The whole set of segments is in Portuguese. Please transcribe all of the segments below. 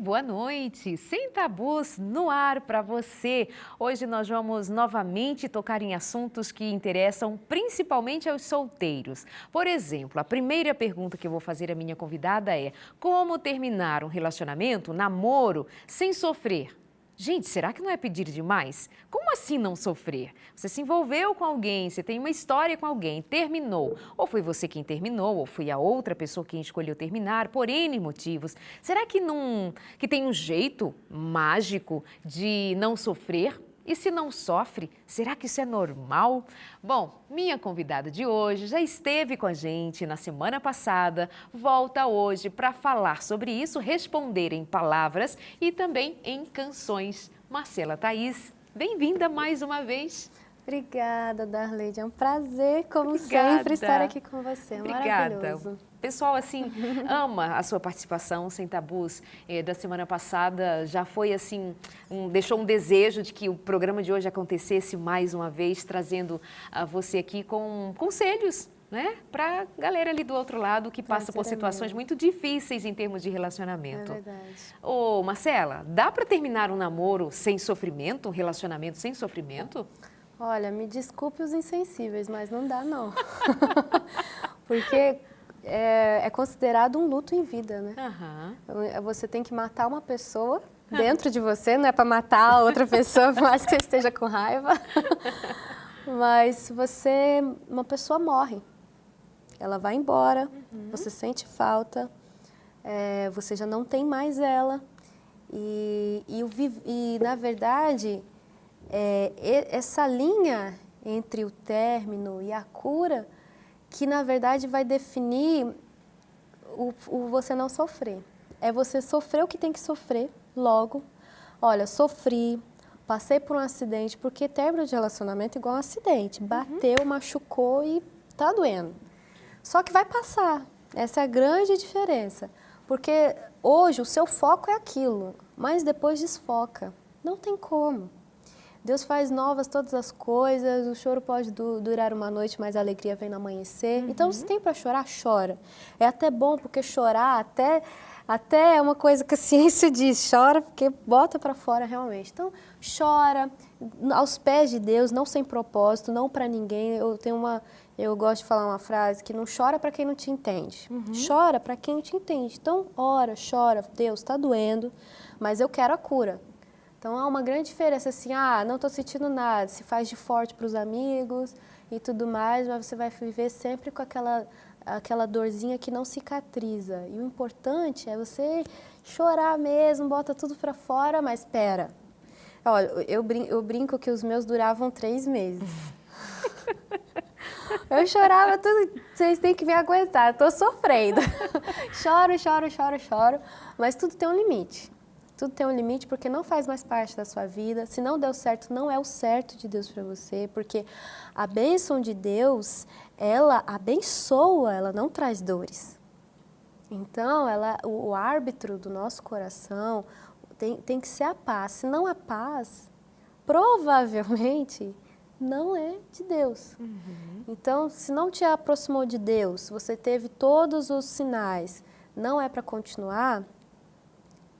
boa noite! Sem tabus no ar para você. Hoje nós vamos novamente tocar em assuntos que interessam principalmente aos solteiros. Por exemplo, a primeira pergunta que eu vou fazer à minha convidada é: como terminar um relacionamento, namoro, sem sofrer? Gente, será que não é pedir demais? Como assim não sofrer? Você se envolveu com alguém, você tem uma história com alguém, terminou. Ou foi você quem terminou, ou foi a outra pessoa quem escolheu terminar, por N motivos. Será que tem um jeito mágico de não sofrer? E se não sofre, será que isso é normal? Bom, minha convidada de hoje já esteve com a gente na semana passada, volta hoje para falar sobre isso, responder em palavras e também em canções. Marcela Thaís, bem-vinda mais uma vez. Obrigada, Darleide. É um prazer, como sempre, estar aqui com você. Obrigada. Maravilhoso. O pessoal, assim, ama a sua participação Sem Tabus. Da semana passada já foi, assim, deixou um desejo de que o programa de hoje acontecesse mais uma vez, trazendo a você aqui com conselhos, né? Para a galera ali do outro lado que passa por situações muito difíceis em termos de relacionamento. É verdade. Ô, Marcela, dá para terminar um namoro sem sofrimento, um relacionamento sem sofrimento? Olha, me desculpe os insensíveis, mas não dá, não. Porque é considerado um luto em vida, né? Você tem que matar uma pessoa dentro de você, não é para matar a outra pessoa, por mais que você esteja com raiva. Mas uma pessoa morre. Ela vai embora, você sente falta, você já não tem mais ela. E na verdade, essa linha entre o término e a cura, que na verdade vai definir o você não sofrer. É você sofrer o que tem que sofrer logo. Olha, sofri, passei por um acidente, porque término de relacionamento é igual um acidente. Bateu, machucou e tá doendo. Só que vai passar. Essa é a grande diferença. Porque hoje o seu foco é aquilo, mas depois desfoca. Não tem como. Deus faz novas todas as coisas, o choro pode durar uma noite, mas a alegria vem no amanhecer. Então, se tem para chorar, chora. É até bom, porque chorar até é uma coisa que a ciência diz, chora porque bota para fora realmente. Então, chora aos pés de Deus, não sem propósito, não para ninguém. Eu gosto de falar uma frase que não chora para quem não te entende. Chora para quem te entende. Então, ora, chora, Deus, está doendo, mas eu quero a cura. Então, há uma grande diferença, assim, não estou sentindo nada, se faz de forte para os amigos e tudo mais, mas você vai viver sempre com aquela dorzinha que não cicatriza. E o importante é você chorar mesmo, bota tudo para fora, mas espera. Olha, eu brinco que os meus duravam 3 meses. Eu chorava tudo, vocês têm que me aguentar, estou sofrendo. Choro, mas tudo tem um limite. Tudo tem um limite porque não faz mais parte da sua vida. Se não deu certo, não é o certo de Deus para você, porque a bênção de Deus, ela abençoa, ela não traz dores. Então, o árbitro do nosso coração tem que ser a paz. Se não a paz, provavelmente não é de Deus. Então, se não te aproximou de Deus, você teve todos os sinais, não é para continuar,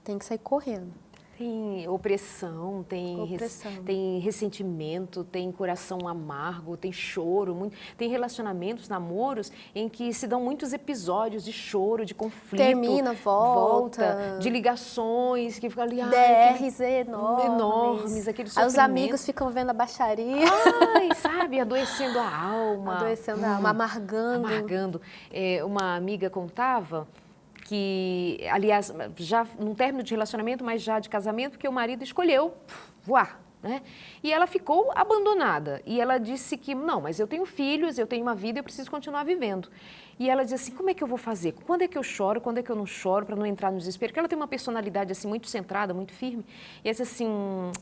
tem que sair correndo. Tem opressão, tem ressentimento, tem coração amargo, tem choro, tem relacionamentos, namoros em que se dão muitos episódios de choro, de conflito. Termina, volta. De ligações que ficam ali... DRs enormes. Aquele sofrimento. Aí os amigos ficam vendo a baixaria. Sabe, adoecendo a alma. Adoecendo a alma, amargando. Uma amiga contava que, aliás, já num término de relacionamento, mas já de casamento, porque o marido escolheu voar, né? E ela ficou abandonada. E ela disse que, não, mas eu tenho filhos, eu tenho uma vida, eu preciso continuar vivendo. E ela disse assim, como é que eu vou fazer? Quando é que eu choro? Quando é que eu não choro? Para não entrar no desespero. Porque ela tem uma personalidade assim muito centrada, muito firme. E ela disse assim,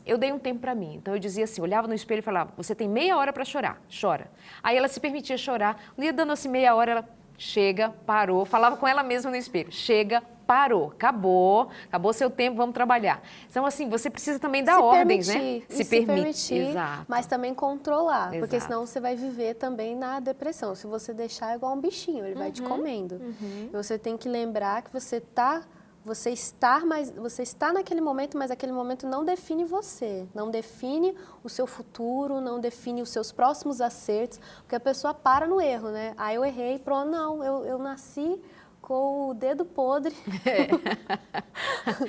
eu dei um tempo para mim. Então eu dizia assim, olhava no espelho e falava, você tem meia hora para chorar, chora. Aí ela se permitia chorar. Um dia dando assim meia hora, ela... Chega, parou, falava com ela mesma no espelho. Chega, parou, acabou seu tempo, vamos trabalhar. Então, assim, você precisa também dar ordens, né? Se permitir, exato. Mas também controlar, Exato. Porque senão você vai viver também na depressão. Se você deixar, é igual um bichinho, ele vai te comendo. Você tem que lembrar que você está você está naquele momento, mas aquele momento não define você, não define o seu futuro, não define os seus próximos acertos, porque a pessoa para no erro, né? Ah, eu errei, pronto, não, eu nasci com o dedo podre.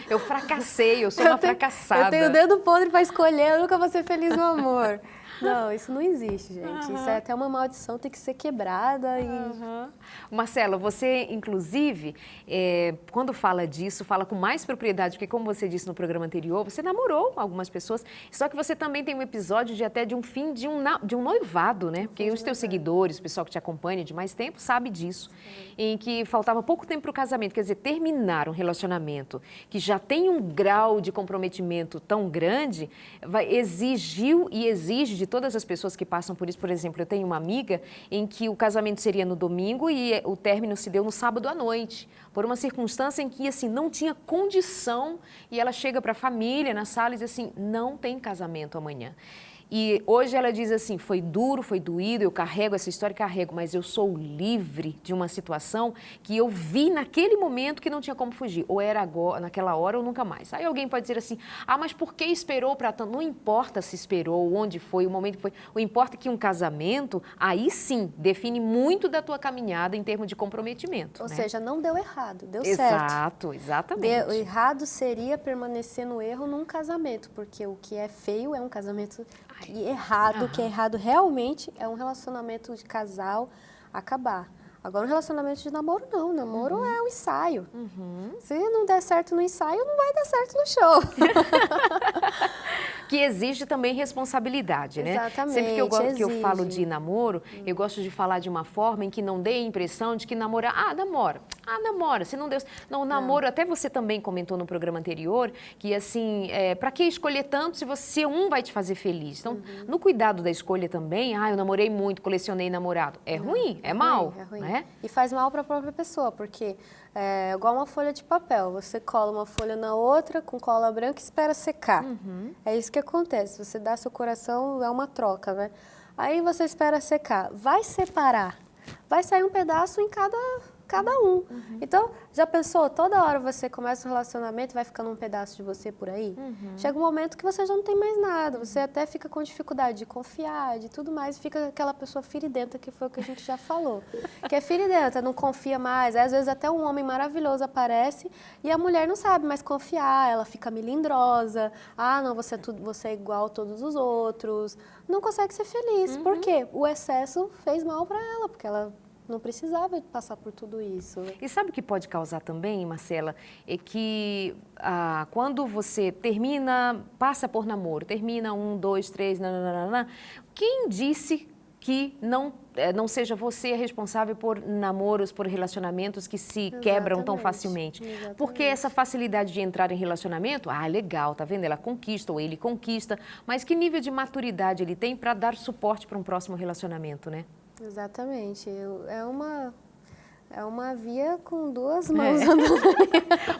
Eu fracassei, eu sou uma fracassada. Eu tenho o dedo podre para escolher, eu nunca vou ser feliz no amor. Não, isso não existe, gente. Isso é até uma maldição, tem que ser quebrada. Marcela, você, inclusive, quando fala disso, fala com mais propriedade, porque como você disse no programa anterior, você namorou algumas pessoas, só que você também tem um episódio até de um fim de um noivado, né? Porque os teus seguidores, o pessoal que te acompanha de mais tempo, sabe disso. Em que faltava pouco tempo para o casamento, quer dizer, terminar um relacionamento que já tem um grau de comprometimento tão grande, exigiu e exige de todas as pessoas que passam por isso. Por exemplo, eu tenho uma amiga em que o casamento seria no domingo e o término se deu no sábado à noite, por uma circunstância em que assim não tinha condição, e ela chega para a família na sala e diz assim, não tem casamento amanhã. E hoje ela diz assim, foi duro, foi doído, eu carrego essa história, mas eu sou livre de uma situação que eu vi naquele momento que não tinha como fugir. Ou era agora, naquela hora ou nunca mais. Aí alguém pode dizer assim, mas por que esperou para tanto? Não importa se esperou, onde foi, o momento que foi. O importa é que um casamento, aí sim, define muito da tua caminhada em termos de comprometimento. Ou né? seja, não deu errado, deu certo. Exato, exatamente. O errado seria permanecer no erro num casamento, porque o que é feio é um casamento errado, que é errado realmente é um relacionamento de casal acabar. Agora, um relacionamento de namoro, não. Namoro é um ensaio. Se não der certo no ensaio, não vai dar certo no show. Que exige também responsabilidade, né? Exatamente, Sempre que eu falo de namoro, eu gosto de falar de uma forma em que não dê a impressão de que namora, namora, se não deu... Não, namoro, até você também comentou no programa anterior, que assim, para que escolher tanto se um vai te fazer feliz? Então, no cuidado da escolha também, eu namorei muito, colecionei namorado. É ruim, é mal, é ruim. Né? E faz mal para a própria pessoa, porque é igual uma folha de papel, você cola uma folha na outra com cola branca e espera secar. É isso que acontece, você dá seu coração, é uma troca, né? Aí você espera secar, vai separar, vai sair um pedaço em cada um. Então, já pensou, toda hora você começa um relacionamento e vai ficando um pedaço de você por aí? Chega um momento que você já não tem mais nada, você até fica com dificuldade de confiar, de tudo mais, fica aquela pessoa firidenta, que foi o que a gente já falou. Que é firidenta, não confia mais, às vezes até um homem maravilhoso aparece e a mulher não sabe mais confiar, ela fica melindrosa, não, você é igual a todos os outros, não consegue ser feliz. Por quê? O excesso fez mal para ela, porque ela não precisava passar por tudo isso. E sabe o que pode causar também, Marcela? É que quando você passa por namoro, termina 1, 2, 3, quem disse que não seja você responsável por namoros, por relacionamentos que se quebram tão facilmente? Porque essa facilidade de entrar em relacionamento, legal, tá vendo? Ela conquista ou ele conquista, mas que nível de maturidade ele tem para dar suporte para um próximo relacionamento, né? Exatamente. É uma via com duas mãos.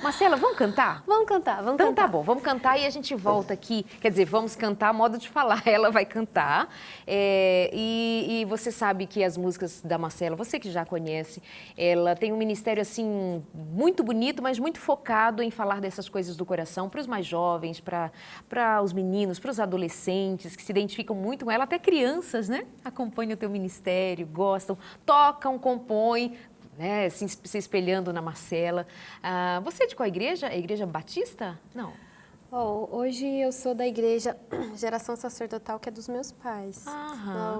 Marcela, vamos cantar? Vamos cantar. Então tá bom, vamos cantar e a gente volta aqui. Quer dizer, vamos cantar, modo de falar, ela vai cantar. E você sabe que as músicas da Marcela, você que já conhece, ela tem um ministério assim muito bonito, mas muito focado em falar dessas coisas do coração para os mais jovens, para os meninos, para os adolescentes que se identificam muito com ela, até crianças, né? Acompanham o teu ministério, gostam, tocam, compõem, né, se espelhando na Marcela. Você é de qual igreja? A Igreja Batista? Não. Hoje eu sou da igreja Geração Sacerdotal, que é dos meus pais.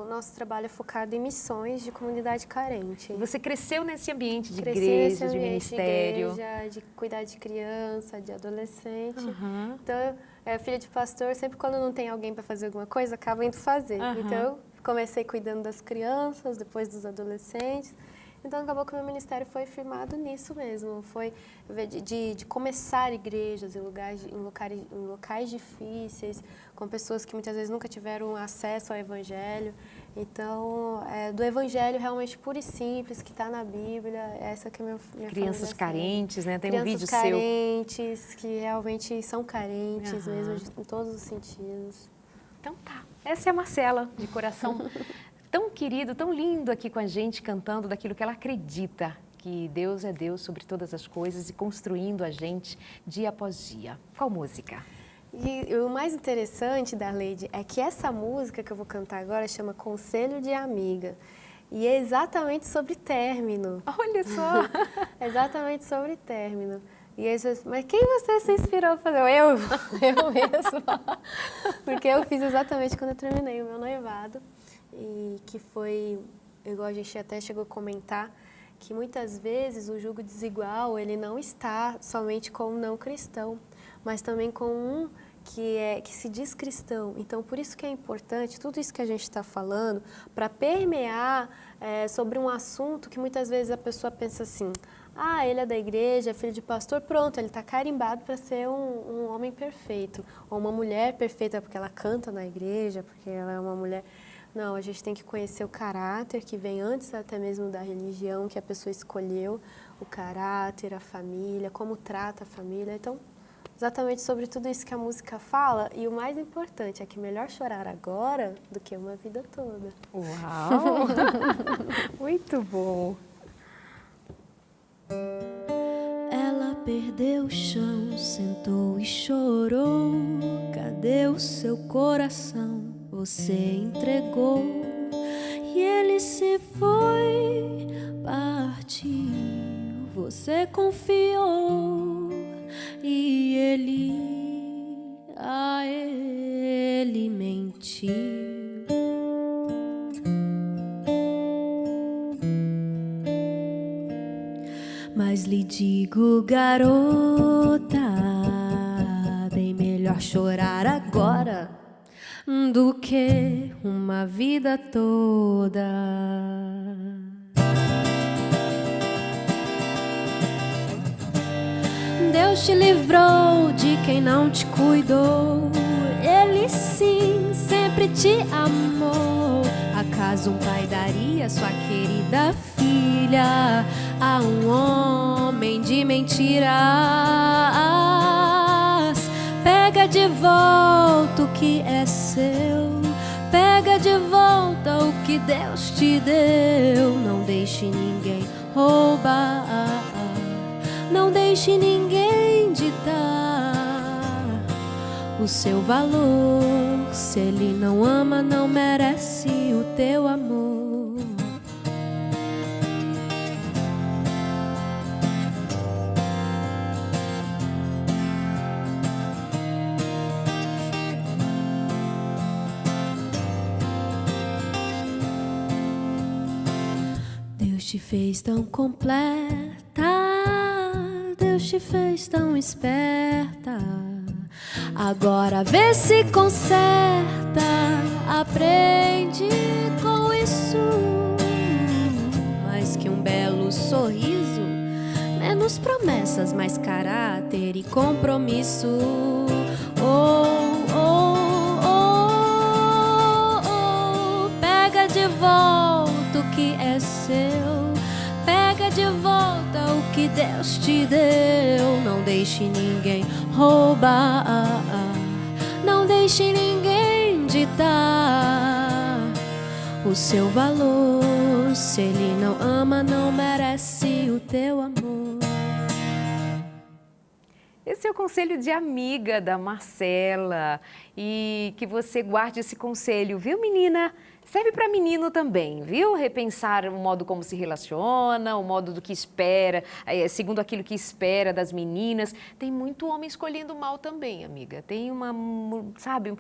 O nosso trabalho é focado em missões de comunidade carente. Você cresceu nesse ambiente de igreja, de ministério? De igreja, de cuidar de criança, de adolescente. Então, filha de pastor, sempre quando não tem alguém para fazer alguma coisa, acaba indo fazer. Então, comecei cuidando das crianças, depois dos adolescentes. Então, acabou que o meu ministério foi firmado nisso mesmo, foi de começar igrejas em locais difíceis, com pessoas que muitas vezes nunca tiveram acesso ao Evangelho. Então, do Evangelho realmente puro e simples, que está na Bíblia, essa que é minha Crianças carentes, né? Tem um vídeo seu. Crianças carentes, que realmente são carentes mesmo, em todos os sentidos. Então tá, essa é a Marcela, de coração tão querido, tão lindo aqui com a gente, cantando daquilo que ela acredita, que Deus é Deus sobre todas as coisas e construindo a gente dia após dia. Qual música? E o mais interessante, Darleide, é que essa música que eu vou cantar agora chama Conselho de Amiga. E é exatamente sobre término. Olha só! É exatamente sobre término. E aí você, mas quem você se inspirou a fazer? Eu mesma. Porque eu fiz exatamente quando eu terminei o meu noivado. E que foi, igual a gente até chegou a comentar, que muitas vezes o jugo desigual, ele não está somente com um não cristão, mas também com um que se diz cristão. Então, por isso que é importante, tudo isso que a gente está falando, para permear sobre um assunto que muitas vezes a pessoa pensa assim, ah, ele é da igreja, é filho de pastor, pronto, ele está carimbado para ser um homem perfeito, ou uma mulher perfeita porque ela canta na igreja, porque ela é uma mulher... Não, a gente tem que conhecer o caráter que vem antes até mesmo da religião que a pessoa escolheu, o caráter, a família, como trata a família. Então, exatamente sobre tudo isso que a música fala. E o mais importante é que melhor chorar agora do que uma vida toda. Uau! Muito bom! Ela perdeu o chão, sentou e chorou. Cadê o seu coração? Você entregou e ele se foi, partiu. Você confiou e ele mentiu. Mas lhe digo, garota, bem melhor chorar agora do que uma vida toda. Deus te livrou de quem não te cuidou. Ele sim sempre te amou. Acaso um pai daria sua querida filha a um homem de mentiras? Pega de volta o que é seu, pega de volta o que Deus te deu. Não deixe ninguém roubar, não deixe ninguém ditar o seu valor. Se ele não ama, não merece o teu amor. Deus te fez tão completa, Deus te fez tão esperta. Agora vê se conserta, aprende com isso. Mais que um belo sorriso, menos promessas, mais caráter e compromisso. Oh, oh, oh, oh, pega de volta o que é seu, pega de volta o que Deus te deu. Não deixe ninguém roubar, não deixe ninguém ditar o seu valor. Se ele não ama, não merece o teu amor. Esse é o conselho de amiga da Marcela e que você guarde esse conselho, viu, menina? Serve para menino também, viu? Repensar o modo como se relaciona, o modo do que espera, segundo aquilo que espera das meninas. Tem muito homem escolhendo mal também, amiga. Tem sabe,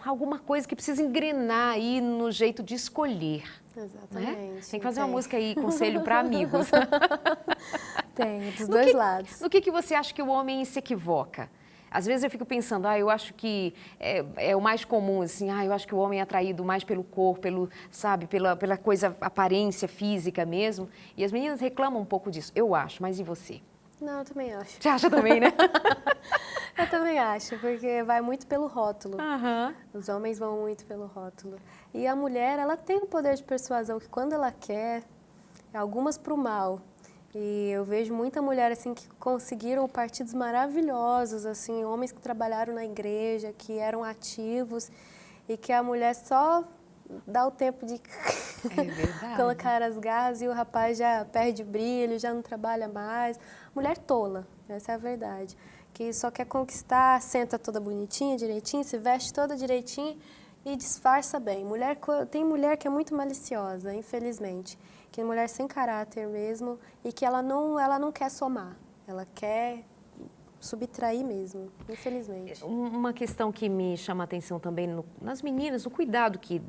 alguma coisa que precisa engrenar aí no jeito de escolher. Exatamente. Né? Tem que fazer uma música aí, conselho para amigos. Tem, dos dois lados. No que você acha que o homem se equivoca? Às vezes eu fico pensando, eu acho que é o mais comum, assim, eu acho que o homem é atraído mais pelo corpo, pela coisa, aparência física mesmo. E as meninas reclamam um pouco disso, eu acho, mas e você? Não, eu também acho. Você acha também, né? Eu também acho, porque vai muito pelo rótulo. Uhum. Os homens vão muito pelo rótulo. E a mulher, ela tem um poder de persuasão que quando ela quer, algumas para o mal. E eu vejo muita mulher assim que conseguiram partidos maravilhosos, assim, homens que trabalharam na igreja, que eram ativos e que a mulher só dá o tempo de É verdade. colocar as garras e o rapaz já perde brilho, já não trabalha mais. Mulher tola, essa é a verdade. Que só quer conquistar, senta toda bonitinha, direitinho, se veste toda direitinho e disfarça bem. Tem mulher que é muito maliciosa, infelizmente. Que é mulher sem caráter mesmo e que ela não quer somar, ela quer subtrair mesmo, infelizmente. Uma questão que me chama a atenção também nas meninas, o cuidado que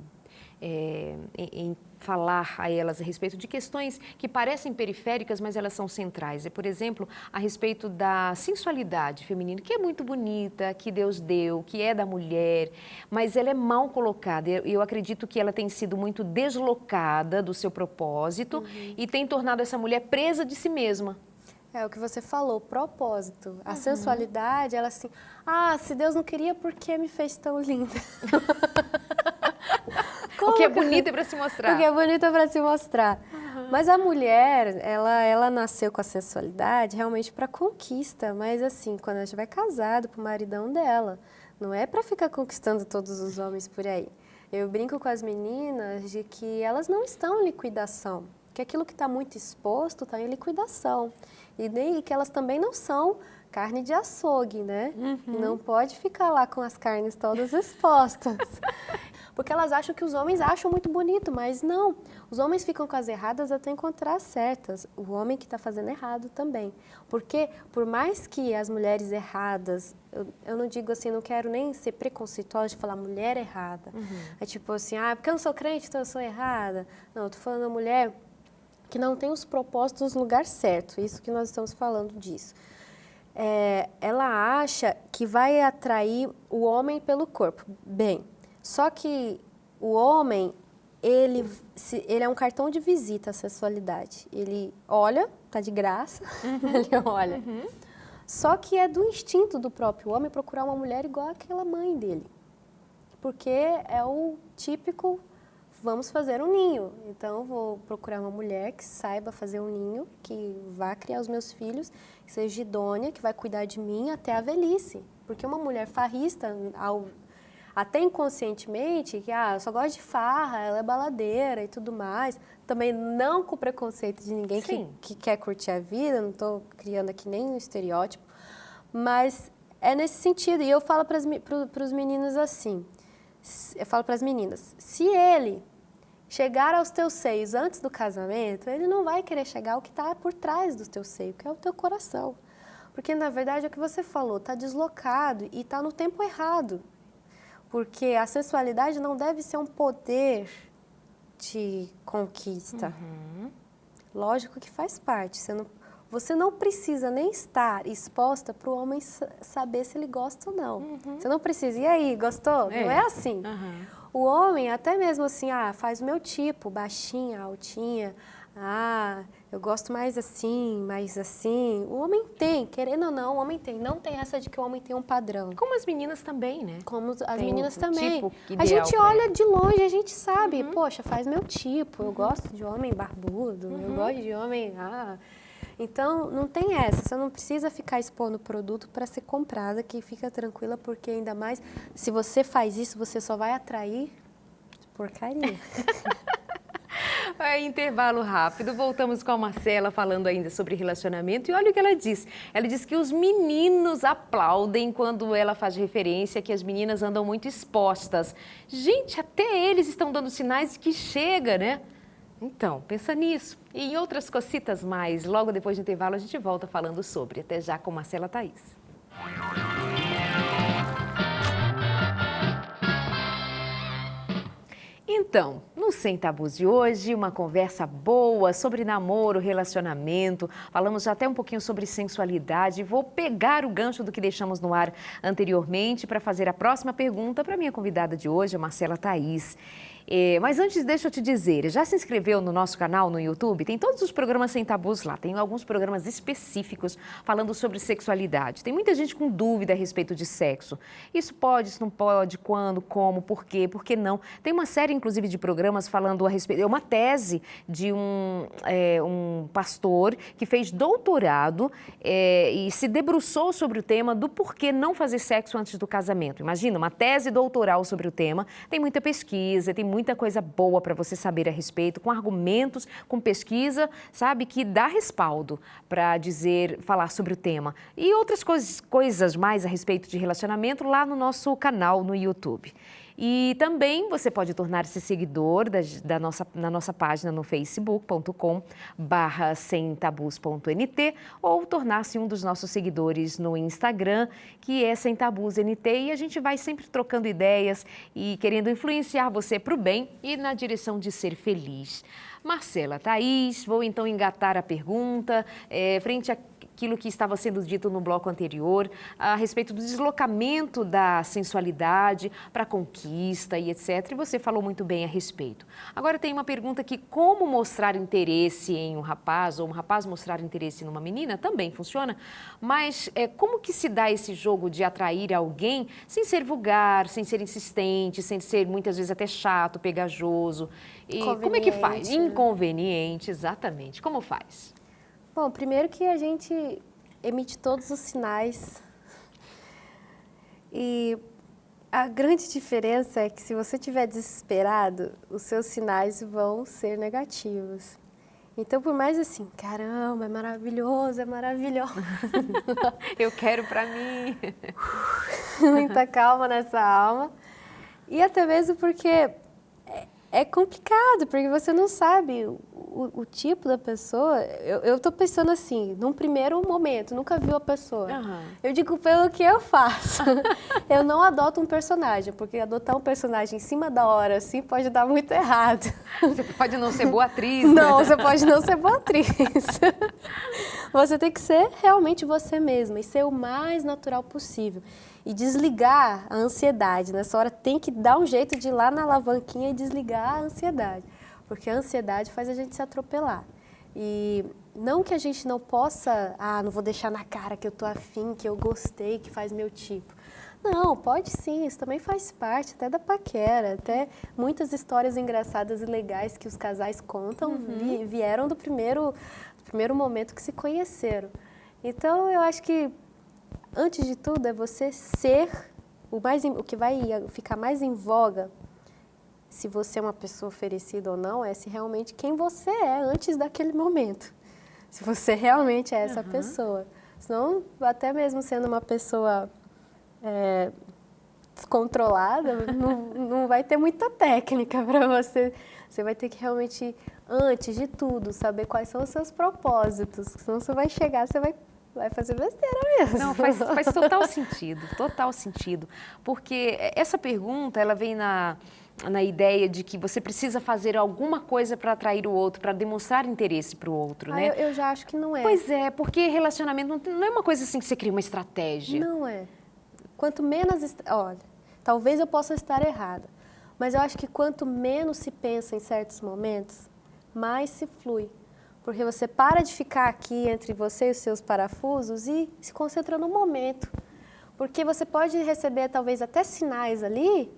em falar a elas a respeito de questões que parecem periféricas, mas elas são centrais. Por exemplo, a respeito da sensualidade feminina, que é muito bonita, que Deus deu, que é da mulher, mas ela é mal colocada. Eu acredito que ela tem sido muito deslocada do seu propósito e tem tornado essa mulher presa de si mesma. É o que você falou, propósito. A sensualidade, ela assim, se Deus não queria, por que me fez tão linda? Porque é bonita para se mostrar. Porque é bonita para se mostrar. Mas a mulher, ela nasceu com a sensualidade realmente para conquista, mas assim, quando ela estiver casada com o maridão dela, não é para ficar conquistando todos os homens por aí. Eu brinco com as meninas de que elas não estão em liquidação, que aquilo que está muito exposto está em liquidação. E que elas também não são carne de açougue, né? E não pode ficar lá com as carnes todas expostas. Porque elas acham que os homens acham muito bonito, mas não. Os homens ficam com as erradas até encontrar as certas. O homem que está fazendo errado também. Porque, por mais que as mulheres erradas, eu não digo assim, não quero nem ser preconceituosa de falar mulher errada. É tipo assim, porque eu não sou crente, então eu sou errada. Não, eu tô falando da mulher que não tem os propósitos no lugar certo. Isso que nós estamos falando disso. Ela acha que vai atrair o homem pelo corpo. Bem, só que o homem, ele é um cartão de visita à sexualidade. Ele olha, tá de graça, ele olha. Só que é do instinto do próprio homem procurar uma mulher igual àquela mãe dele. Porque é o típico, vamos fazer um ninho. Então, eu vou procurar uma mulher que saiba fazer um ninho, que vá criar os meus filhos, que seja idônea, que vai cuidar de mim até a velhice. Porque uma mulher farrista, até inconscientemente, que eu só gosto de farra, ela é baladeira e tudo mais. Também não com preconceito de ninguém que quer curtir a vida, não estou criando aqui nenhum estereótipo, mas é nesse sentido. E eu falo para os meninos assim, eu falo para as meninas, se ele chegar aos teus seios antes do casamento, ele não vai querer chegar ao que está por trás do teu seio, que é o teu coração. Porque, na verdade, é o que você falou, está deslocado e está no tempo errado. Porque a sensualidade não deve ser um poder de conquista. Lógico que faz parte. Você não precisa nem estar exposta para o homem saber se ele gosta ou não. Você não precisa. E aí, gostou? Não é assim. O homem, até mesmo assim, faz o meu tipo, baixinha, altinha. Eu gosto mais assim, mais assim. O homem tem, querendo ou não, o homem tem. Não tem essa de que o homem tem um padrão. Como as meninas também, né? Como as meninas também. Tipo a gente olha de longe, a gente sabe, poxa, faz meu tipo. Eu gosto de homem barbudo, eu gosto de homem... Então, não tem essa. Você não precisa ficar expondo o produto para ser comprada, que fica tranquila, porque ainda mais, se você faz isso, você só vai atrair porcaria. Intervalo rápido, voltamos com a Marcela falando ainda sobre relacionamento e olha o que ela diz. Ela diz que os meninos aplaudem quando ela faz referência que as meninas andam muito expostas. Gente, até eles estão dando sinais de que chega, né? Então, pensa nisso. E em outras cocitas mais, logo depois do intervalo a gente volta falando sobre. Até já com Marcela Thaís. Então, no Sem Tabus de hoje, uma conversa boa sobre namoro, relacionamento. Falamos já até um pouquinho sobre sensualidade. Vou pegar o gancho do que deixamos no ar anteriormente para fazer a próxima pergunta para a minha convidada de hoje, a Marcela Thaís. Mas antes, deixa eu te dizer, já se inscreveu no nosso canal no YouTube? Tem todos os programas Sem Tabus lá, tem alguns programas específicos falando sobre sexualidade. Tem muita gente com dúvida a respeito de sexo. Isso pode, isso não pode, quando, como, por que não. Tem uma série, inclusive, de programas falando a respeito... É uma tese de um pastor que fez doutorado e se debruçou sobre o tema do porquê não fazer sexo antes do casamento. Imagina, uma tese doutoral sobre o tema. Tem muita pesquisa, tem muita coisa boa para você saber a respeito, com argumentos, com pesquisa, sabe, que dá respaldo para falar sobre o tema. E outras coisas mais a respeito de relacionamento lá no nosso canal no YouTube. E também você pode tornar-se seguidor na nossa página no facebook.com/semtabus.nt ou tornar-se um dos nossos seguidores no Instagram, que é semtabusnt, e a gente vai sempre trocando ideias e querendo influenciar você para o bem e na direção de ser feliz. Marcela, Thaís, vou então engatar a pergunta frente àquilo que estava sendo dito no bloco anterior, a respeito do deslocamento da sensualidade para a conquista e etc. E você falou muito bem a respeito. Agora tem uma pergunta que como mostrar interesse em um rapaz ou um rapaz mostrar interesse numa menina também funciona, mas como que se dá esse jogo de atrair alguém sem ser vulgar, sem ser insistente, sem ser muitas vezes até chato, pegajoso? E como é que faz? Inconveniente, exatamente. Como faz? Bom, primeiro que a gente emite todos os sinais. E a grande diferença é que se você estiver desesperado, os seus sinais vão ser negativos. Então, por mais assim, caramba, é maravilhoso, é maravilhoso. Eu quero pra mim. Muita calma nessa alma. E até mesmo porque é complicado, porque você não sabe o tipo da pessoa. Eu estou pensando assim, num primeiro momento, nunca viu a pessoa. Uhum. Eu digo pelo que eu faço. Eu não adoto um personagem, porque adotar um personagem em cima da hora, assim, pode dar muito errado. Você pode não ser boa atriz. Não, você pode não ser boa atriz. Você tem que ser realmente você mesma e ser o mais natural possível. E desligar a ansiedade. Nessa hora tem que dar um jeito de ir lá na alavanquinha e desligar a ansiedade. Porque a ansiedade faz a gente se atropelar. E não que a gente não possa, não vou deixar na cara que eu tô afim, que eu gostei, que faz meu tipo. Não, pode sim, isso também faz parte, até da paquera, até muitas histórias engraçadas e legais que os casais contam vieram do primeiro momento que se conheceram. Então, eu acho que antes de tudo, é você ser o que vai ficar mais em voga, se você é uma pessoa oferecida ou não, é se realmente quem você é antes daquele momento. Se você realmente é essa pessoa. Senão, até mesmo sendo uma pessoa descontrolada, não vai ter muita técnica para você. Você vai ter que realmente, antes de tudo, saber quais são os seus propósitos. Senão você vai chegar, você vai fazer besteira mesmo. Não, faz total sentido, porque essa pergunta, ela vem na ideia de que você precisa fazer alguma coisa para atrair o outro, para demonstrar interesse para o outro, né? Eu já acho que não é. Pois é, porque relacionamento não é uma coisa assim que você cria uma estratégia. Não é. Quanto menos... Olha, talvez eu possa estar errada, mas eu acho que quanto menos se pensa em certos momentos, mais se flui. Porque você para de ficar aqui entre você e os seus parafusos e se concentra no momento. Porque você pode receber talvez até sinais ali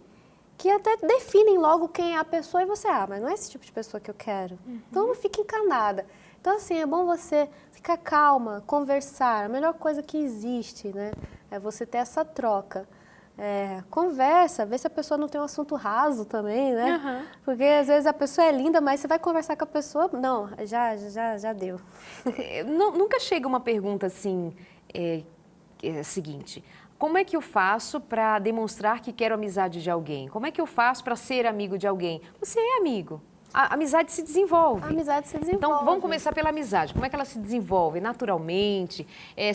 que até definem logo quem é a pessoa e você, mas não é esse tipo de pessoa que eu quero. Então não fique encanada. Então assim, é bom você ficar calma, conversar. A melhor coisa que existe, né? É você ter essa troca. Conversa, vê se a pessoa não tem um assunto raso também, né? Porque às vezes a pessoa é linda, mas você vai conversar com a pessoa, não, já deu. Nunca chega uma pergunta assim, seguinte, como é que eu faço para demonstrar que quero amizade de alguém? Como é que eu faço para ser amigo de alguém? Você é amigo. A amizade se desenvolve. A amizade se desenvolve. Então, vamos começar pela amizade. Como é que ela se desenvolve? Naturalmente,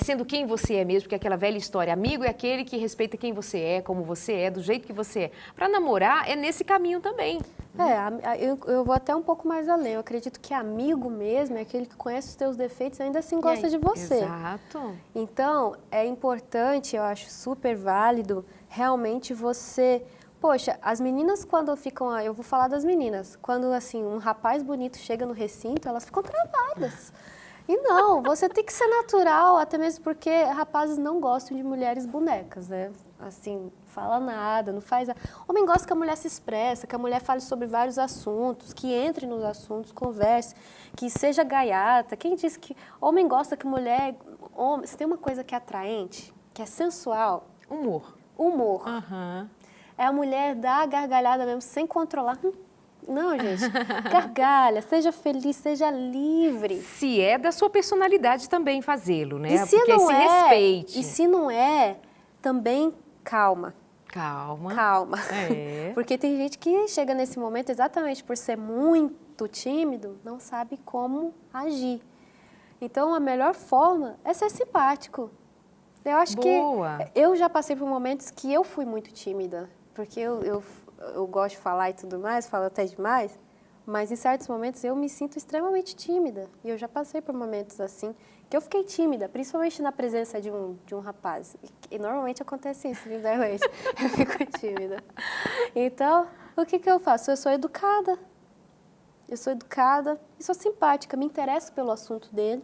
sendo quem você é mesmo, porque é aquela velha história, amigo é aquele que respeita quem você é, como você é, do jeito que você é. Para namorar, é nesse caminho também. Eu vou até um pouco mais além. Eu acredito que amigo mesmo é aquele que conhece os teus defeitos e ainda assim gosta de você. Exato. Então, é importante, eu acho super válido, realmente você... Poxa, as meninas quando ficam... Eu vou falar das meninas. Quando, assim, um rapaz bonito chega no recinto, elas ficam travadas. E não, você tem que ser natural, até mesmo porque rapazes não gostam de mulheres bonecas, né? Assim, fala nada, não faz... Homem gosta que a mulher se expressa, que a mulher fale sobre vários assuntos, que entre nos assuntos, converse, que seja gaiata. Quem disse que... Homem gosta que mulher... Se tem uma coisa que é atraente, que é sensual... Humor. Humor. É a mulher dar a gargalhada mesmo, sem controlar. Não, gente. Gargalha, seja feliz, seja livre. Se é da sua personalidade também fazê-lo, né? E se Porque não se é, respeite. e se não é, também calma. Calma. Calma. É. Porque tem gente que chega nesse momento exatamente por ser muito tímido, não sabe como agir. Então, a melhor forma é ser simpático. Eu acho Boa. que eu já passei por momentos que eu fui muito tímida, porque eu gosto de falar e tudo mais, falo até demais, mas em certos momentos eu me sinto extremamente tímida. E eu já passei por momentos assim, que eu fiquei tímida, principalmente na presença de um rapaz. E normalmente acontece isso, viu, Darlene? Eu fico tímida. Então, o que eu faço? Eu sou educada. Eu sou educada e sou simpática, me interesso pelo assunto dele.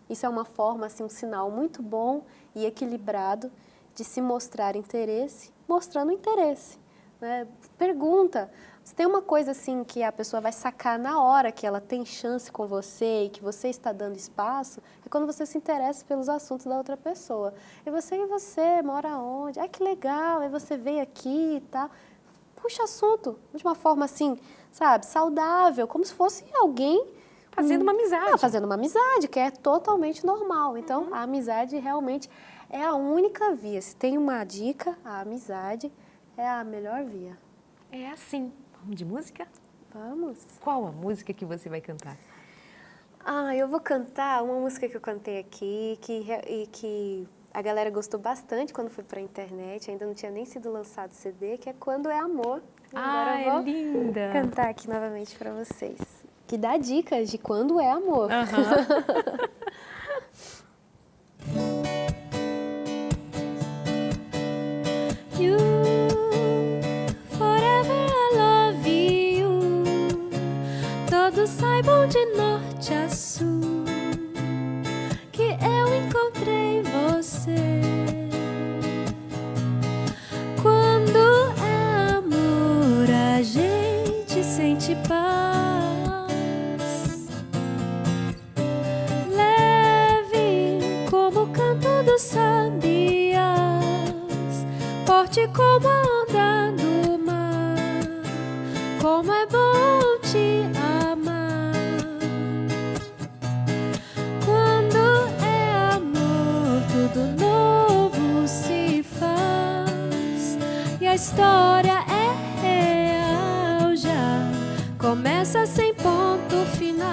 Isso é uma forma, assim, um sinal muito bom e equilibrado de se mostrar interesse, mostrando interesse. Né? Pergunta. Se tem uma coisa assim que a pessoa vai sacar na hora que ela tem chance com você e que você está dando espaço, é quando você se interessa pelos assuntos da outra pessoa. E você, mora onde? Ah, que legal, aí você veio aqui e tal. Puxa assunto de uma forma assim, sabe, saudável, como se fosse alguém Fazendo uma amizade. Não, fazendo uma amizade, que é totalmente normal. Então, a amizade realmente é a única via. Se tem uma dica, a amizade é a melhor via. É assim. Vamos de música? Vamos. Qual a música que você vai cantar? Eu vou cantar uma música que eu cantei aqui, que a galera gostou bastante quando foi pra internet, ainda não tinha nem sido lançado CD, que é Quando é Amor. Agora eu vou é linda! cantar aqui novamente pra vocês. Que dá dicas de quando é amor. You, forever I love you. Todos saibam de norte a sul que eu encontrei você. Quando é amor, a gente sente paz. Leve como o canto dos sabiás, forte como a onda do mar. Como é bom te amar. Quando é amor, tudo novo se faz e a história é real já. Começa sem ponto final.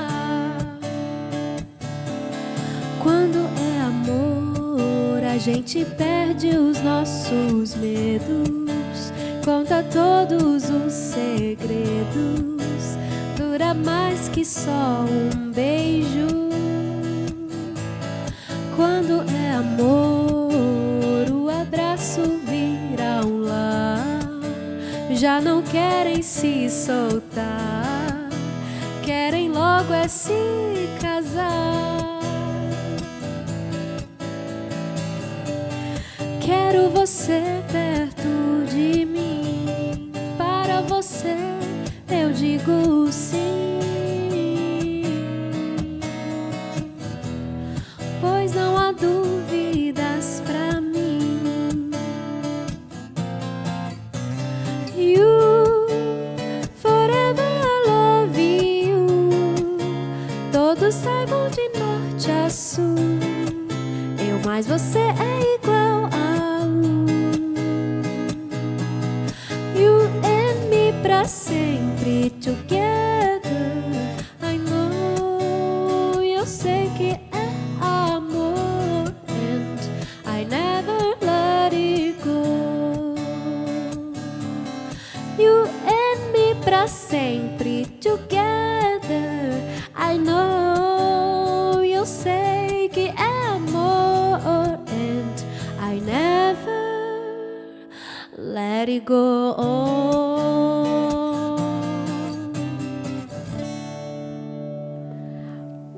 Quando é amor, a gente perde os nossos medos, conta todos os segredos, dura mais que só um beijo. Quando é amor, o abraço vira um lar, já não querem se soltar, querem logo é se casar. Quero você perto de mim, para você eu digo sim, pois não há dúvidas pra mim. You, forever I love you. Todos saibam de norte a sul, eu mais você é igual a um. You and me pra sempre together. I know, eu sei que é amor, and I never let it go. You and me pra sempre together. I know, eu sei que é amor, and I never let it go.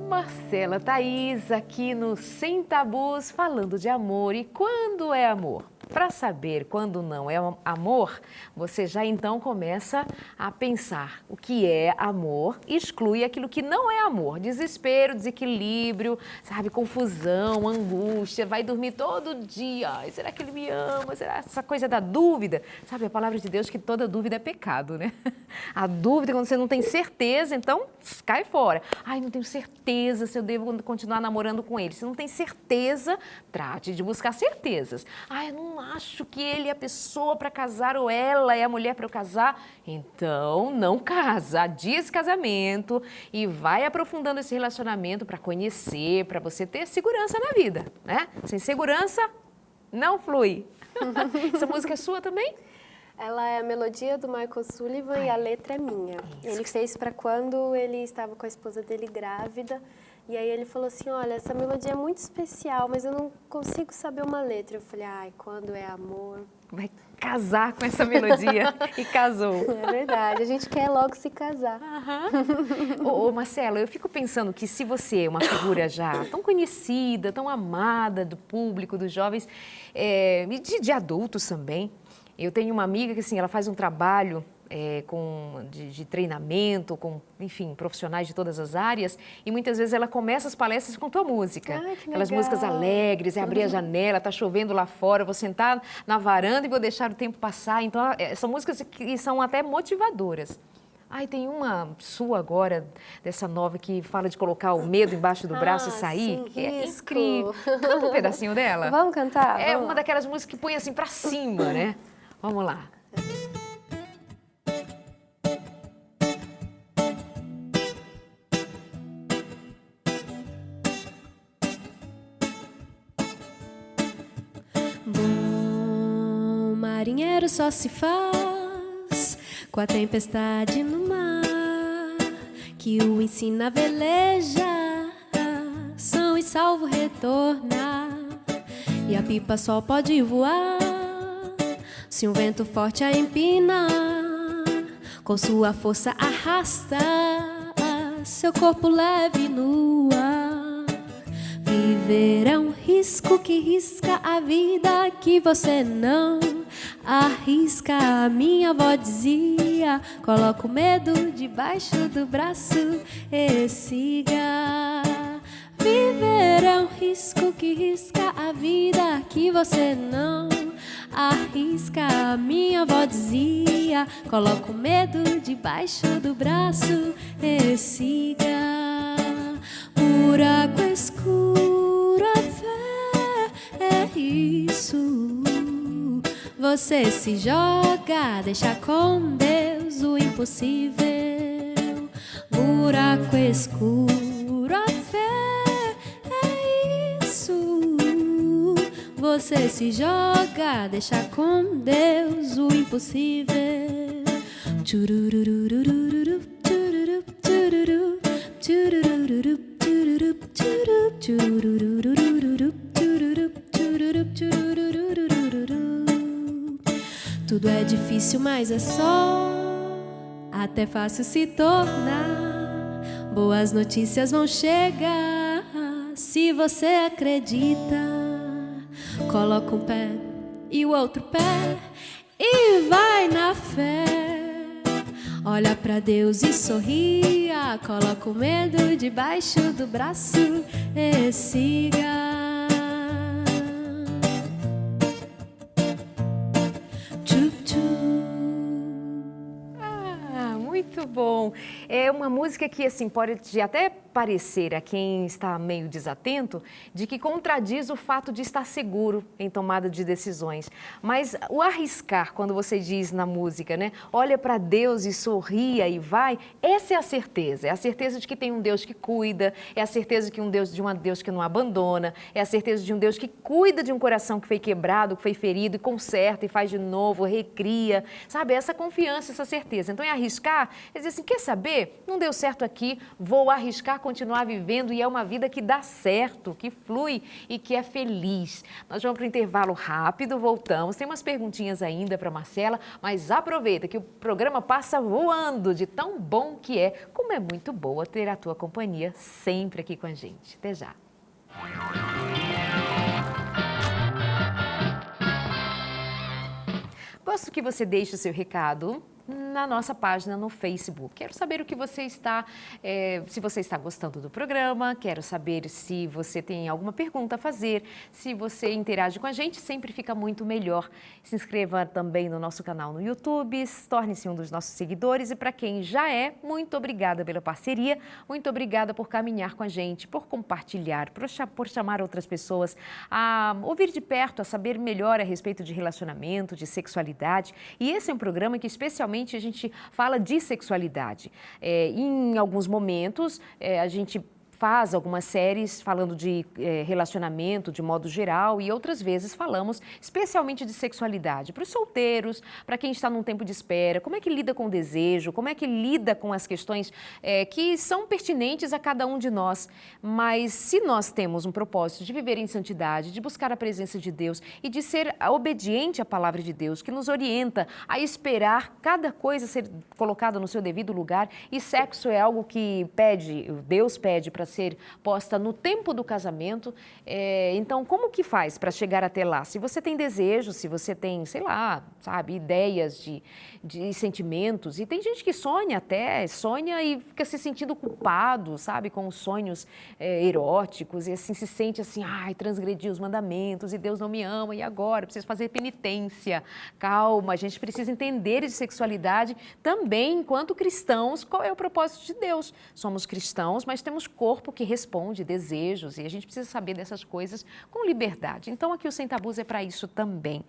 Marcela Thaís aqui no Sem Tabus, falando de amor e quando é amor. Para saber quando não é amor, você já então começa a pensar o que é amor, exclui aquilo que não é amor. Desespero, desequilíbrio, sabe, confusão, angústia, vai dormir todo dia. Ai, será que ele me ama? Será essa coisa da dúvida? Sabe, a palavra de Deus que toda dúvida é pecado, né? A dúvida quando você não tem certeza, então cai fora. Ai, não tenho certeza se eu devo continuar namorando com ele. Se não tem certeza, trate de buscar certezas. Ai, eu não acho que ele é a pessoa para casar ou ela é a mulher para eu casar. Então, não casa, adia esse casamento e vai aprofundando esse relacionamento para conhecer, para você ter segurança na vida, né? Sem segurança, não flui. Essa música é sua também? Ela é a melodia do Michael Sullivan e a letra é minha. Isso. Ele fez para quando ele estava com a esposa dele grávida. E aí ele falou assim, olha, essa melodia é muito especial, mas eu não consigo saber uma letra. Eu falei, ai, quando é amor... Vai casar com essa melodia e casou. É verdade, a gente quer logo se casar. Ô, Marcela, eu fico pensando que se você é uma figura já tão conhecida, tão amada do público, dos jovens, e de adultos também, eu tenho uma amiga que assim, ela faz um trabalho de treinamento, com, enfim, profissionais de todas as áreas, e muitas vezes ela começa as palestras com tua música. Ah, que Aquelas legal. músicas alegres, abrir a janela, tá chovendo lá fora, eu vou sentar na varanda e vou deixar o tempo passar. Então, são músicas que são até motivadoras. Ai, tem uma sua agora, dessa nova, que fala de colocar o medo embaixo do braço e sair, sim, que é risco. incrível. Canta um pedacinho dela. Vamos cantar? É Vamos uma lá. daquelas músicas que põe assim pra cima, né? Vamos lá. Bom marinheiro só se faz com a tempestade no mar, que o ensina a velejar, são e salvo retornar, e a pipa só pode voar se um vento forte a empina, com sua força arrasta seu corpo leve no ar. Viver é um risco que risca a vida que você não arrisca. A minha avó dizia, coloca o medo debaixo do braço e siga. Viver é um risco que risca a vida que você não arrisca. A minha avó dizia, coloca o medo debaixo do braço e siga. Buraco escuro, a fé é isso. Você se joga, deixa com Deus o impossível. Buraco escuro, a fé é isso. Você se joga, deixa com Deus o impossível. Tchururururururu, tchururu, tchururu, tchururururu, tchururu, tchururu, tchururururu, tchururu, tchururu, tchururururu. Tudo é difícil, mas é só até fácil se tornar. Boas notícias vão chegar se você acredita. Coloca um pé e o outro pé e vai na fé. Olha pra Deus e sorria, coloca o medo debaixo do braço e siga. Muito bom. É uma música que, assim, pode até parecer a quem está meio desatento de que contradiz o fato de estar seguro em tomada de decisões. Mas o arriscar, quando você diz na música, né? Olha para Deus e sorria e vai, essa é a certeza. É a certeza de que tem um Deus que cuida, é a certeza de um Deus que não abandona, é a certeza de um Deus que cuida de um coração que foi quebrado, que foi ferido e conserta e faz de novo, recria. Sabe, essa confiança, essa certeza. Então é arriscar, é dizer assim, quer saber? Não deu certo aqui, vou arriscar continuar vivendo e é uma vida que dá certo, que flui e que é feliz. Nós vamos para o intervalo rápido, voltamos. Tem umas perguntinhas ainda para Marcela, mas aproveita que o programa passa voando de tão bom que é. Como é muito boa ter a tua companhia sempre aqui com a gente. Até já. gosto que você deixe o seu recado na nossa página no Facebook. Quero saber o que você está, se você está gostando do programa, quero saber se você tem alguma pergunta a fazer, se você interage com a gente, sempre fica muito melhor. Se inscreva também no nosso canal no YouTube, torne-se um dos nossos seguidores e para quem já é, muito obrigada pela parceria, muito obrigada por caminhar com a gente, por compartilhar, por chamar outras pessoas a ouvir de perto, a saber melhor a respeito de relacionamento, de sexualidade. E esse é um programa que especialmente a gente fala de sexualidade. Em alguns momentos, a gente faz algumas séries falando de relacionamento de modo geral e outras vezes falamos especialmente de sexualidade. Para os solteiros, para quem está num tempo de espera, como é que lida com o desejo, como é que lida com as questões que são pertinentes a cada um de nós. Mas se nós temos um propósito de viver em santidade, de buscar a presença de Deus e de ser obediente à palavra de Deus, que nos orienta a esperar cada coisa ser colocada no seu devido lugar, e sexo é algo que Deus pede para ser posta no tempo do casamento. Então, como que faz para chegar até lá? Se você tem desejos, se você tem, sei lá, sabe, ideias de sentimentos, e tem gente que sonha e fica se sentindo culpado, sabe, com os sonhos eróticos, e assim se sente assim, transgredi os mandamentos e Deus não me ama, e agora? Preciso fazer penitência. Calma, a gente precisa entender de sexualidade também enquanto cristãos, qual é o propósito de Deus. Somos cristãos, mas temos corpo que responde, desejos, e a gente precisa saber dessas coisas com liberdade. Então, aqui o Sem Tabus é para isso também.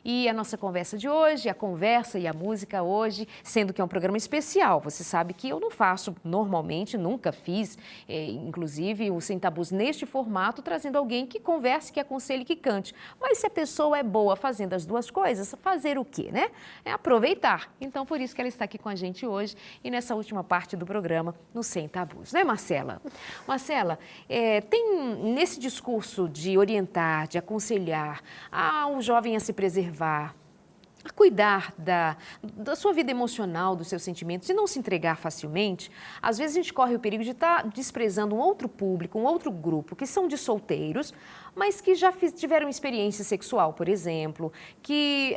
E a nossa conversa de hoje, a conversa e a música hoje, sendo que é um programa especial, você sabe que eu não faço normalmente, nunca fiz, inclusive o Sem Tabus neste formato, trazendo alguém que converse, que aconselhe, que cante. Mas se a pessoa é boa fazendo as duas coisas, fazer o quê, né? É aproveitar. Então, por isso que ela está aqui com a gente hoje e nessa última parte do programa, no Sem Tabus, né, Marcela? Marcela, tem nesse discurso de orientar, de aconselhar o jovem a se preservar, a cuidar da sua vida emocional, dos seus sentimentos e não se entregar facilmente, às vezes a gente corre o perigo de estar desprezando um outro público, um outro grupo, que são de solteiros, mas que já tiveram experiência sexual, por exemplo, que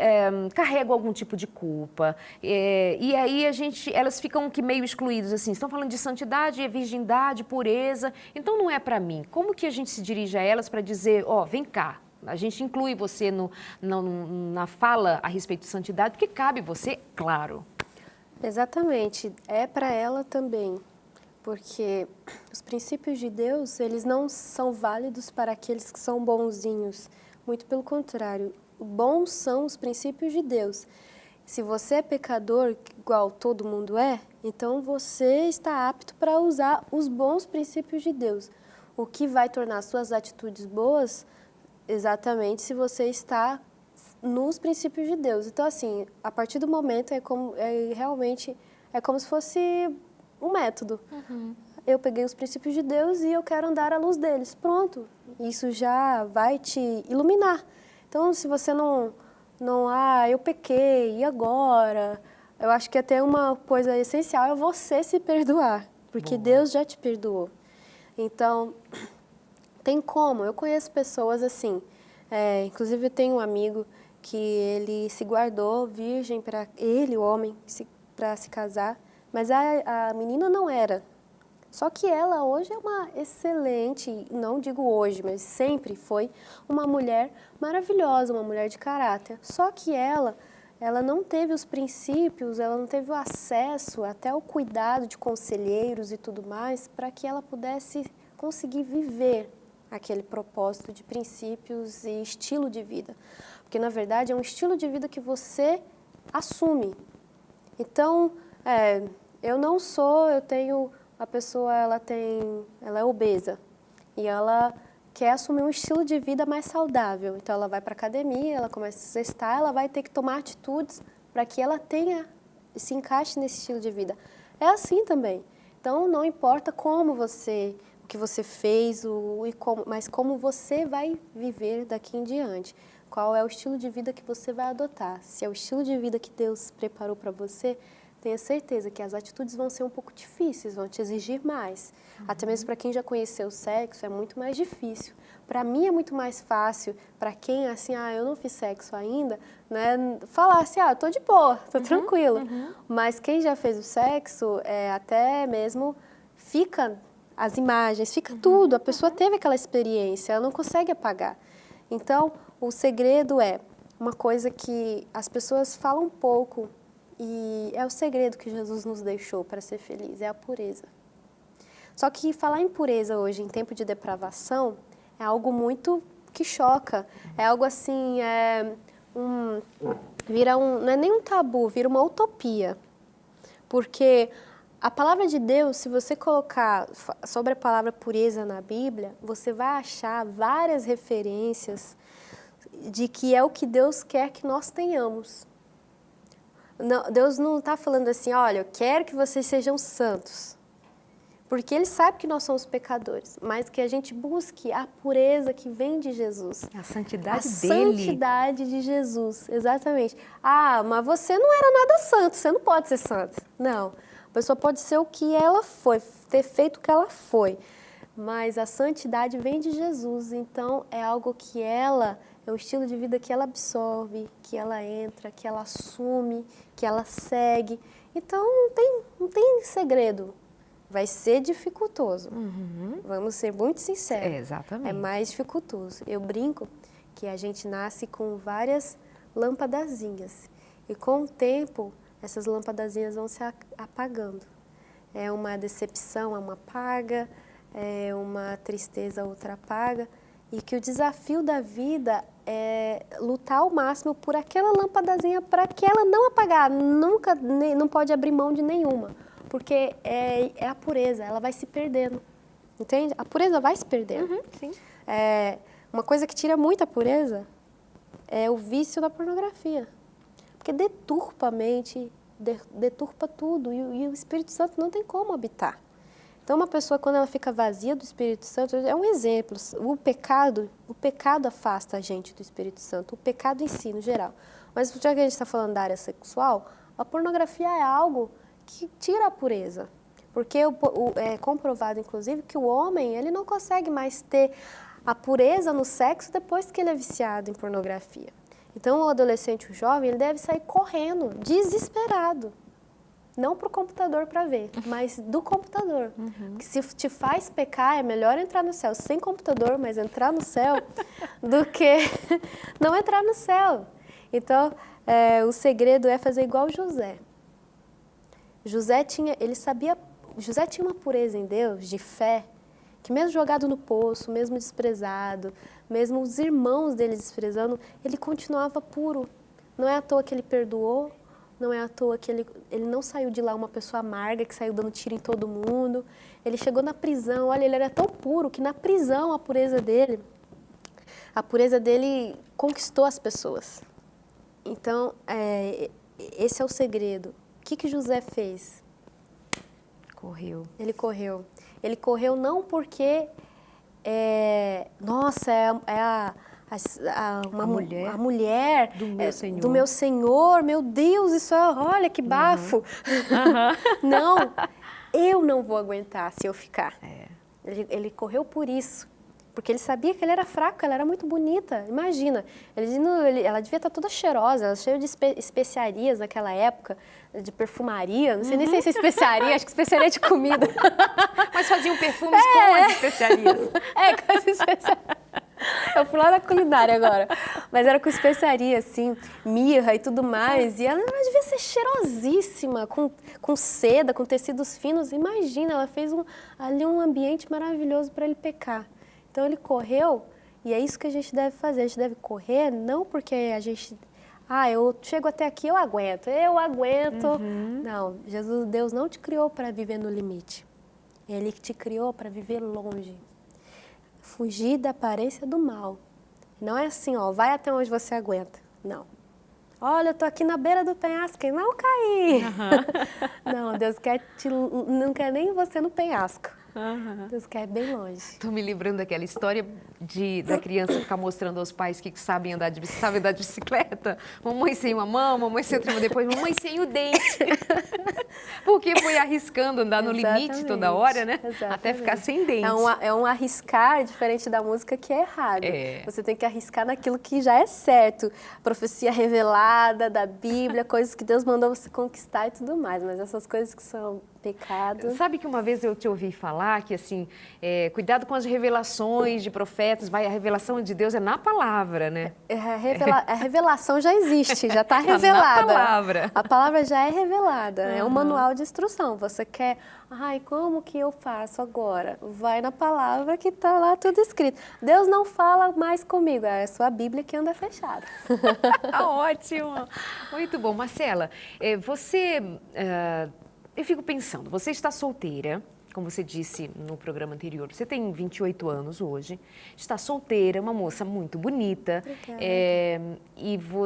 carregam algum tipo de culpa, e aí elas ficam que meio excluídas, assim, estão falando de santidade, virgindade, pureza, então não é para mim. Como que a gente se dirige a elas para dizer, vem cá, a gente inclui você na fala a respeito de santidade, porque cabe você, claro. Exatamente, é para ela também, porque os princípios de Deus, eles não são válidos para aqueles que são bonzinhos, muito pelo contrário, bons são os princípios de Deus. Se você é pecador, igual todo mundo é, então você está apto para usar os bons princípios de Deus, o que vai tornar suas atitudes boas exatamente se você está nos princípios de Deus. Então, assim, a partir do momento realmente é como se fosse um método. Uhum. Eu peguei os princípios de Deus e eu quero andar à luz deles. Pronto, isso já vai te iluminar. Então, se você não eu pequei, e agora? Eu acho que até uma coisa essencial é você se perdoar, porque Deus já te perdoou. Então, tem como. Eu conheço pessoas assim, inclusive eu tenho um amigo que ele se guardou virgem para ele, o homem, para se casar, mas a menina não era. Só que ela hoje é uma excelente, não digo hoje, mas sempre foi uma mulher maravilhosa, uma mulher de caráter. Só que ela não teve os princípios, ela não teve o acesso até o cuidado de conselheiros e tudo mais para que ela pudesse conseguir viver aquele propósito de princípios e estilo de vida. Porque, na verdade, é um estilo de vida que você assume. Então, a pessoa ela é obesa e ela quer assumir um estilo de vida mais saudável. Então, ela vai para a academia, ela começa a se exercitar, ela vai ter que tomar atitudes para que ela se encaixe nesse estilo de vida. É assim também. Então, não importa o que você fez, mas como você vai viver daqui em diante. Qual é o estilo de vida que você vai adotar? Se é o estilo de vida que Deus preparou para você, tenha certeza que as atitudes vão ser um pouco difíceis, vão te exigir mais. Até mesmo para quem já conheceu o sexo, é muito mais difícil. Para mim é muito mais fácil, para quem assim, eu não fiz sexo ainda, né, falar assim, eu tô de boa, tô tranquila. Mas quem já fez o sexo, até mesmo fica as imagens, fica tudo. A pessoa teve aquela experiência, ela não consegue apagar. Então, o segredo é uma coisa que as pessoas falam pouco e é o segredo que Jesus nos deixou para ser feliz, é a pureza. Só que falar em pureza hoje, em tempo de depravação, é algo muito que choca. É algo assim, não é nem um tabu, vira uma utopia. Porque a palavra de Deus, se você colocar sobre a palavra pureza na Bíblia, você vai achar várias referências de que é o que Deus quer que nós tenhamos. Não, Deus não está falando assim, olha, eu quero que vocês sejam santos. Porque Ele sabe que nós somos pecadores, mas que a gente busque a pureza que vem de Jesus. A santidade dele. A santidade de Jesus, exatamente. Mas você não era nada santo, você não pode ser santo. Não, a pessoa pode ser o que ela foi, ter feito o que ela foi. Mas a santidade vem de Jesus, então é algo que é um estilo de vida que ela absorve, que ela entra, que ela assume, que ela segue. Então não tem segredo. Vai ser dificultoso. Vamos ser muito sinceros. Exatamente. É mais dificultoso. Eu brinco que a gente nasce com várias lâmpadazinhas. E com o tempo, essas lâmpadazinhas vão se apagando. É uma decepção, uma apaga, é uma tristeza, outra apaga. E que o desafio da vida é lutar ao máximo por aquela lâmpadazinha para que ela não apagar. Nunca, não pode abrir mão de nenhuma. Porque é a pureza, ela vai se perdendo, entende? A pureza vai se perdendo. Sim. Uma coisa que tira muita pureza é o vício da pornografia. Porque deturpa a mente, deturpa tudo e o Espírito Santo não tem como habitar. Então, uma pessoa, quando ela fica vazia do Espírito Santo, é um exemplo. O pecado afasta a gente do Espírito Santo, o pecado em si, no geral. Mas já que a gente está falando da área sexual, a pornografia é algo que tira a pureza, porque é comprovado, inclusive, que o homem ele não consegue mais ter a pureza no sexo depois que ele é viciado em pornografia. Então, o adolescente, o jovem, ele deve sair correndo, desesperado, não para o computador para ver, mas do computador. Que se te faz pecar, é melhor entrar no céu sem computador, mas entrar no céu, do que não entrar no céu. Então, o segredo é fazer igual José. José tinha uma pureza em Deus, de fé, que mesmo jogado no poço, mesmo desprezado, mesmo os irmãos dele desprezando, ele continuava puro. Não é à toa que ele perdoou, não é à toa que ele não saiu de lá uma pessoa amarga, que saiu dando tiro em todo mundo. Ele chegou na prisão, olha, ele era tão puro que na prisão a pureza dele conquistou as pessoas. Então, esse é o segredo. O que José fez? Correu. Ele correu. Ele correu não porque, a mulher do meu Senhor. Meu Deus, olha que bafo. Não, eu não vou aguentar se eu ficar. Ele correu por isso. Porque ele sabia que ele era fraco, ela era muito bonita. Imagina, ela devia estar toda cheirosa, ela cheia de especiarias naquela época, de perfumaria. Não sei nem se é especiaria, acho que especiaria de comida. Mas faziam perfumes com as especiarias. Com as especiarias. Eu fui lá na culinária agora. Mas era com especiaria, assim, mirra e tudo mais. E ela devia ser cheirosíssima, com seda, com tecidos finos. Imagina, ela fez ali um ambiente maravilhoso para ele pecar. Então, ele correu, e é isso que a gente deve fazer. A gente deve correr não porque a gente... eu chego até aqui, eu aguento. Não, Deus não te criou para viver no limite. Ele te criou para viver longe. Fugir da aparência do mal. Não é assim, vai até onde você aguenta. Não. Olha, eu tô aqui na beira do penhasco e não caí. Não, Deus não quer nem você no penhasco. Deus quer bem longe. Estou me lembrando daquela história da criança ficar mostrando aos pais que sabem andar de bicicleta. Mamãe sem uma mão, mamãe sem outra mão, depois mamãe sem o dente. Porque foi arriscando andar no limite toda hora, né? Até ficar sem dente. É um arriscar diferente da música que é errado. É. Você tem que arriscar naquilo que já é certo. Profecia revelada da Bíblia, coisas que Deus mandou você conquistar e tudo mais. Mas essas coisas que são pecados... Sabe que uma vez eu te ouvi falar que, assim, cuidado com as revelações de profetas, a revelação de Deus é na palavra, né? A revelação já existe, já está revelada. Na palavra. A palavra já é revelada, é um manual de instrução. Você quer, como que eu faço agora? Vai na palavra que está lá tudo escrito. Deus não fala mais comigo, é a sua Bíblia que anda fechada. Ótimo, muito bom. Marcela, eu fico pensando, você está solteira, como você disse no programa anterior, você tem 28 anos hoje, está solteira, uma moça muito bonita.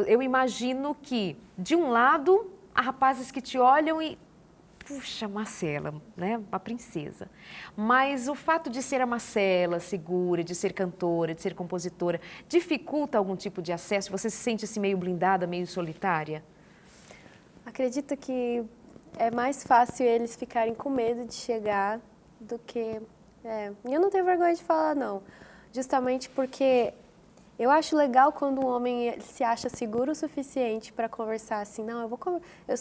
Eu imagino que, de um lado, há rapazes que te olham e... Puxa, Marcela, né? A princesa. Mas o fato de ser a Marcela, segura, de ser cantora, de ser compositora, dificulta algum tipo de acesso? Você se sente assim meio blindada, meio solitária? Acredito que é mais fácil eles ficarem com medo de chegar do que... E eu não tenho vergonha de falar, não. Justamente porque eu acho legal quando um homem se acha seguro o suficiente para conversar assim. Não,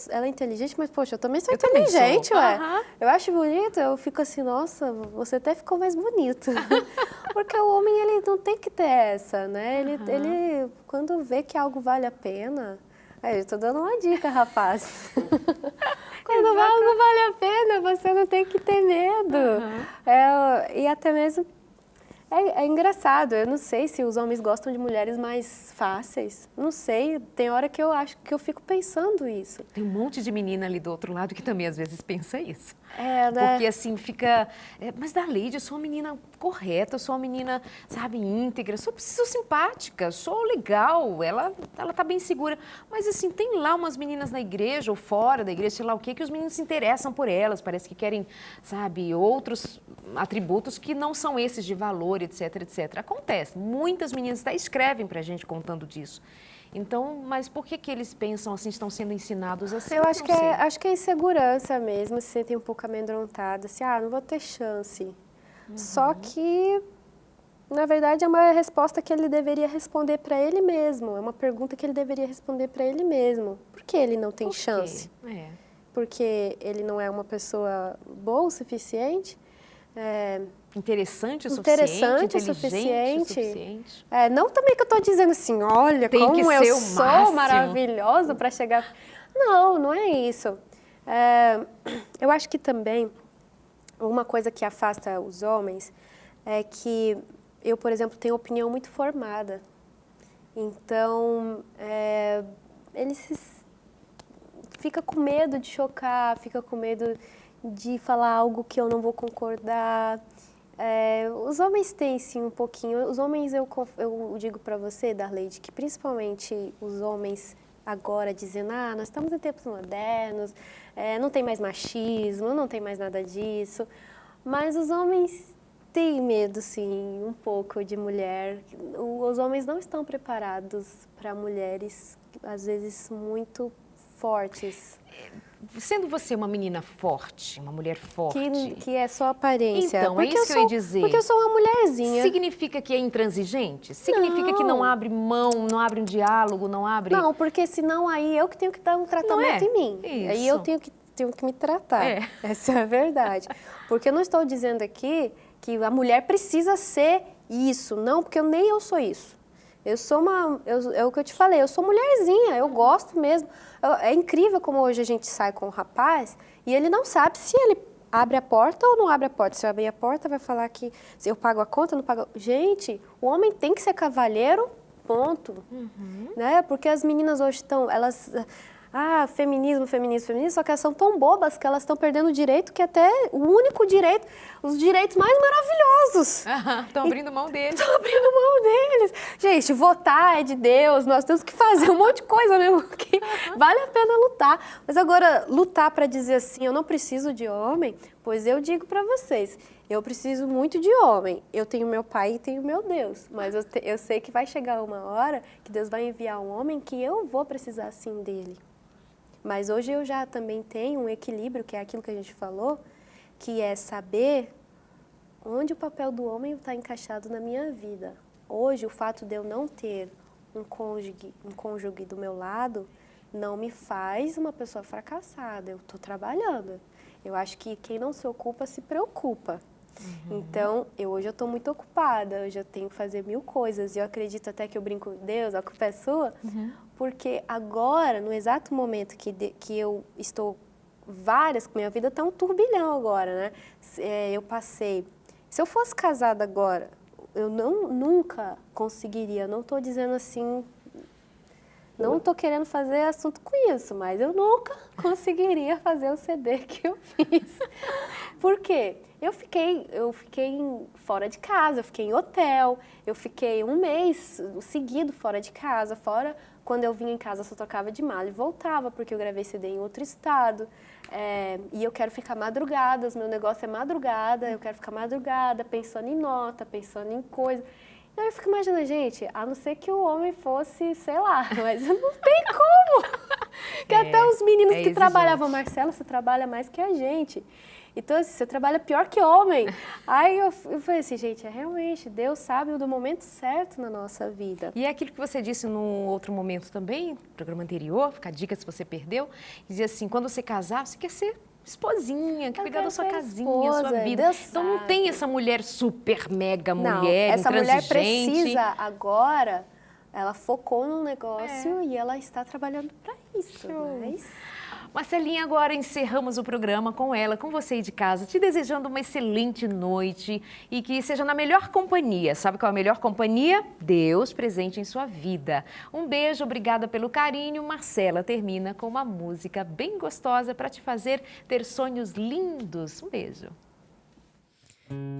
ela é inteligente, mas, poxa, eu também sou inteligente, ué. Eu acho bonito, eu fico assim, nossa, você até ficou mais bonito. Porque o homem, ele não tem que ter essa, né? Ele quando vê que algo vale a pena... eu estou dando uma dica, rapaz. Quando algo vale a pena, você não tem que ter medo. E até mesmo, é engraçado, eu não sei se os homens gostam de mulheres mais fáceis. Não sei, tem hora que eu acho que eu fico pensando isso. Tem um monte de menina ali do outro lado que também às vezes pensa isso. Né? Porque assim fica... mas Darleide, eu sou uma menina correta, eu sou uma menina, sabe, íntegra, sou simpática, sou legal, ela tá bem segura. Mas assim, tem lá umas meninas na igreja ou fora da igreja, sei lá o quê, que os meninos se interessam por elas, parece que querem, sabe, outros atributos que não são esses de valor, etc, etc. Acontece, muitas meninas até escrevem pra gente contando disso. Então, mas por que eles pensam assim, estão sendo ensinados assim? Eu acho que é insegurança mesmo, se sentem um pouco amedrontadas, assim, não vou ter chance. Só que, na verdade, é uma resposta que ele deveria responder para ele mesmo, é uma pergunta que ele deveria responder para ele mesmo. Por que ele não tem chance? Porque ele não é uma pessoa boa o suficiente? Interessante o suficiente, inteligente o suficiente. Não também que eu estou dizendo assim, olha como eu sou maravilhosa para chegar... Não é isso. Eu acho que também uma coisa que afasta os homens é que eu, por exemplo, tenho opinião muito formada. Então, ele fica com medo de chocar, fica com medo de falar algo que eu não vou concordar. Os homens têm, sim, um pouquinho. Os homens, eu digo para você, Darleide, que principalmente os homens agora dizendo, nós estamos em tempos modernos, não tem mais machismo, não tem mais nada disso. Mas os homens têm medo, sim, um pouco de mulher. Os homens não estão preparados para mulheres, às vezes, muito fortes. Sendo você uma menina forte, uma mulher forte... Que é só aparência. Então, é isso que eu ia dizer. Porque eu sou uma mulherzinha. Significa que é intransigente? Significa que não abre mão, não abre um diálogo, não abre... Não, porque senão aí eu que tenho que dar um tratamento em mim. Isso. Aí eu tenho que me tratar. Essa é a verdade. Porque eu não estou dizendo aqui que a mulher precisa ser isso. Não, porque nem eu sou isso. Eu sou é o que eu te falei, eu sou mulherzinha, eu gosto mesmo. É incrível como hoje a gente sai com um rapaz e ele não sabe se ele abre a porta ou não abre a porta. Se eu abrir a porta, vai falar que se eu pago a conta, não pago... Gente, o homem tem que ser cavalheiro, ponto. Né? Porque as meninas hoje elas... feminismo, só que elas são tão bobas que elas estão perdendo o direito, que até o único direito, os direitos mais maravilhosos. Estão abrindo mão deles. Estão abrindo mão deles. Gente, votar é de Deus, nós temos que fazer um monte de coisa mesmo, que vale a pena lutar. Mas agora, lutar para dizer assim, eu não preciso de homem, pois eu digo para vocês, eu preciso muito de homem. Eu tenho meu pai e tenho meu Deus, mas eu sei que vai chegar uma hora que Deus vai enviar um homem que eu vou precisar sim dele. Mas hoje eu já também tenho um equilíbrio, que é aquilo que a gente falou, que é saber onde o papel do homem está encaixado na minha vida. Hoje, o fato de eu não ter um cônjuge do meu lado não me faz uma pessoa fracassada. Eu estou trabalhando. Eu acho que quem não se ocupa se preocupa. Então, hoje eu estou muito ocupada, hoje eu tenho que fazer 1000 coisas. E eu acredito até que eu brinco, Deus, a culpa é sua, porque agora, no exato momento que eu estou minha vida está um turbilhão agora, né? Eu passei, se eu fosse casada agora, eu nunca conseguiria, não estou dizendo assim, não estou querendo fazer assunto com isso, mas eu nunca conseguiria fazer o CD que eu fiz. Por quê? Eu fiquei fora de casa, eu fiquei em hotel, eu fiquei um mês seguido fora de casa, quando eu vinha em casa, eu só trocava de mala e voltava, porque eu gravei CD em outro estado. E eu quero ficar madrugadas, meu negócio é madrugada, eu quero ficar madrugada, pensando em nota, pensando em coisa. E aí eu fico imaginando, gente, a não ser que o homem fosse, sei lá, mas não tem como. Que até os meninos que trabalhavam, Marcelo, você trabalha mais que a gente. Então, assim, você trabalha pior que homem. Aí eu falei assim, gente, realmente, Deus sabe do momento certo na nossa vida. E é aquilo que você disse num outro momento também, no programa anterior, fica a dica se você perdeu, dizia assim, quando você casar, você quer ser esposinha, quer cuidar da sua casinha, sua vida. Deus então sabe. Não tem essa mulher super mega Não, mulher, essa mulher intransigente. precisa agora, ela focou num negócio e ela está trabalhando para isso. Marcelinha, agora encerramos o programa com ela, com você aí de casa, te desejando uma excelente noite e que seja na melhor companhia. Sabe qual é a melhor companhia? Deus presente em sua vida. Um beijo, obrigada pelo carinho. Marcela termina com uma música bem gostosa para te fazer ter sonhos lindos. Um beijo.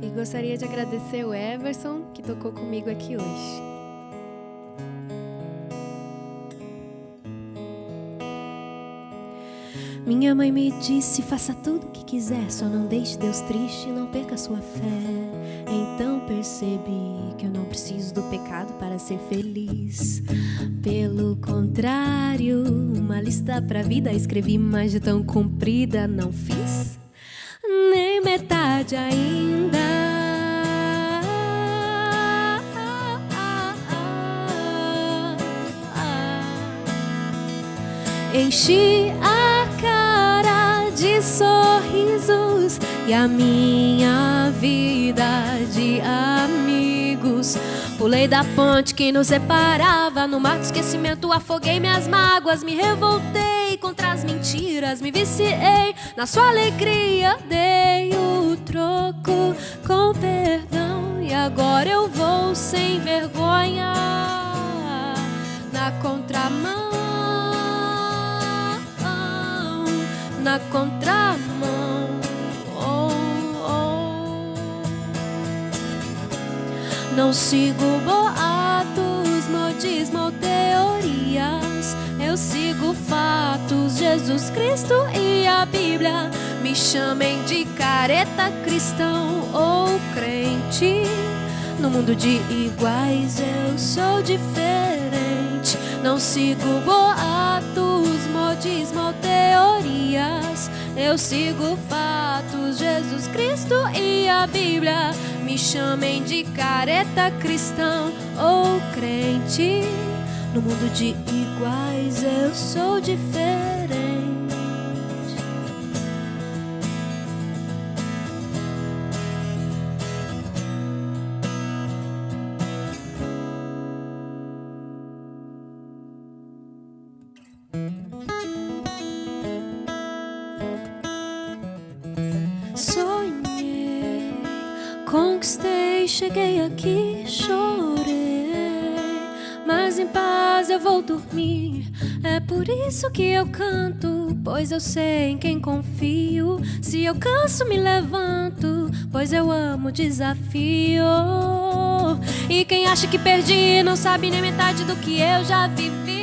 E gostaria de agradecer o Everson, que tocou comigo aqui hoje. Minha mãe me disse, faça tudo o que quiser, só não deixe Deus triste e não perca sua fé. Então percebi que eu não preciso do pecado para ser feliz. Pelo contrário, uma lista pra vida escrevi, mas de tão comprida não fiz nem metade ainda. Enchi a cara de sorrisos e a minha vida de amigos. Pulei da ponte que nos separava, no mar do esquecimento afoguei minhas mágoas. Me revoltei contra as mentiras, me viciei na sua alegria. Dei o troco com perdão e agora eu vou sem vergonha na contramão. Na contramão, Não sigo boatos, modismo ou teorias. Eu sigo fatos, Jesus Cristo e a Bíblia. Me chamem de careta, cristão ou crente. No mundo de iguais eu sou diferente. Não sigo boatos, modismo ou teorias. Eu sigo fatos, Jesus Cristo e a Bíblia. Me chamem de careta, cristão ou crente. No mundo de iguais eu sou diferente. Sonhei, conquistei, cheguei aqui, chorei, mas em paz eu vou dormir. É por isso que eu canto, pois eu sei em quem confio. Se eu canso, me levanto, pois eu amo o desafio. E quem acha que perdi não sabe nem metade do que eu já vivi.